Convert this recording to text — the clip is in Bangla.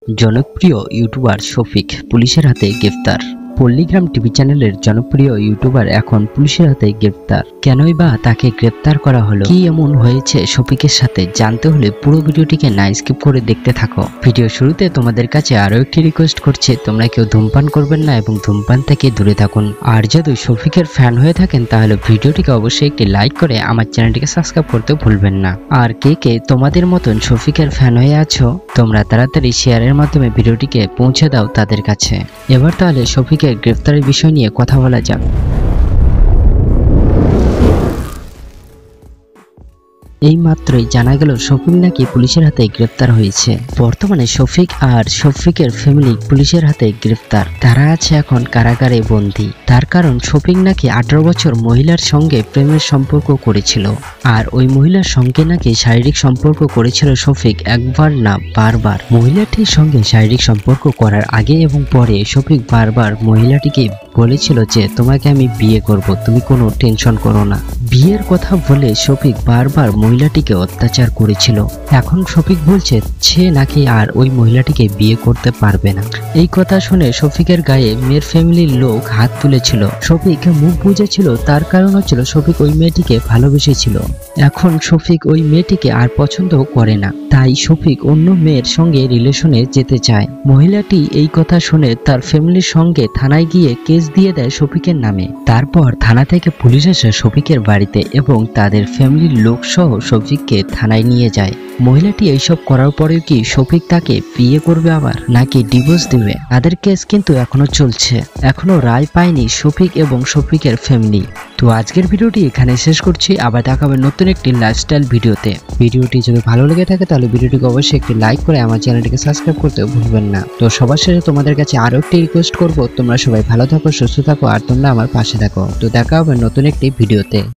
জনপ্রিয় ইউটিউবার শফিক পুলিশের হাতে গ্রেফতার। পল্লীগ্রাম টিভি চ্যানেলের জনপ্রিয় ইউটিউবার এখন পুলিশের হাতে গ্রেফতার। কেনই বা তাকে গ্রেফতার করা হলো, কি এমন হয়েছে শফিকের সাথে, জানতে হলে পুরো ভিডিওটিকে না স্কিপ করে দেখতে থাকো। ভিডিও শুরুতে তোমাদের কাছে আরো একটি রিকোয়েস্ট করছে, তোমরা কেউ ধূমপান করবেন না এবং ধূমপান থেকে দূরে থাকুন। আর যদি শফিকের ফ্যান হয়ে থাকেন তাহলে ভিডিওটিকে অবশ্যই একটি লাইক করে আমার চ্যানেলটিকে সাবস্ক্রাইব করতে ভুলবেন না। আর কে কে তোমাদের মতন শফিকের ফ্যান হয়ে আছো, তোমরা তাড়াতাড়ি শেয়ারের মাধ্যমে ভিডিওটিকে পৌঁছে দাও তাদের কাছে। এবার তাহলে শফিকের গ্রেফতারের বিষয় নিয়ে কথা বলা যাক। এই মাত্রই জানা গেল শফিক নাকি পুলিশের হাতে গ্রেফতার হয়েছে। বর্তমানে শফিক আর শফিকের ফ্যামিলি পুলিশের হাতে গ্রেফতার। তারা আছে এখন কারাগারে বন্দী। তার কারণ শফিক নাকি 18 বছর মহিলার সঙ্গে প্রেমের সম্পর্ক করেছিল। আর ওই মহিলার সঙ্গে নাকি শারীরিক সম্পর্ক করেছিল শফিক একবার না বারবার। মহিলাটির সঙ্গে শারীরিক সম্পর্ক করার আগে এবং পরে শফিক বারবার মহিলাটিকে বলেছিল যে তোমাকে আমি বিয়ে করব, তুমি কোনো টেনশন করো না। বিয়ের কথা বলে শফিক বারবার মহিলাটিকে অত্যাচার করেছিল। এখন শফিক বলছে সে নাকি আর ওই মহিলাটিকে বিয়ে করতে পারবে না। এই কথা শুনে শফিকের গায়ে মেয়ের ফ্যামিলির লোক হাত তুলেছিল। শফিক মুখ বুঝেছিল, তার কারণ হচ্ছিল শফিক ওই মেয়েটিকে ভালোবেসেছিল। এখন শফিক ওই মেয়েটিকে আর পছন্দ করে না, তাই শফিক অন্য মেয়ের সঙ্গে রিলেশনে যেতে চায়। মহিলাটি এই কথা শুনে তার ফ্যামিলির সঙ্গে থানায় গিয়ে কেস দিয়ে দেয় শফিকের নামে। তারপর থানা থেকে পুলিশ এসে শফিকের বাড়িতে এবং তাদের ফ্যামিলির লোক সহ শফিককে থানায় নিয়ে যায়। মহিলাটি এইসব করার পরেও কি শফিক তাকে বিয়ে করবে আবার নাকি ডিভোর্স দিবে, তাদের কেস কিন্তু এখনো চলছে। এখনো রায় পায়নি শফিক এবং শফিকের ফ্যামিলি। তো আজকের ভিডিওটি এখানে শেষ করছি, আবার দেখা হবে নতুন একটি লাইফস্টাইল ভিডিওতে। ভিডিওটি যদি ভালো লেগে থাকে তাহলে ভিডিওটিকে অবশ্যই একটি লাইক করে আমার চ্যানেলটিকে সাবস্ক্রাইব করতে ভুলবেন না। তো সবার শেষে তোমাদের কাছে আরো একটি রিকোয়েস্ট করব, তোমরা সবাই ভালো থাকো, সুস্থ থাকো আর তোমরা আমার পাশে থাকো। তো দেখা হবে নতুন একটি ভিডিওতে।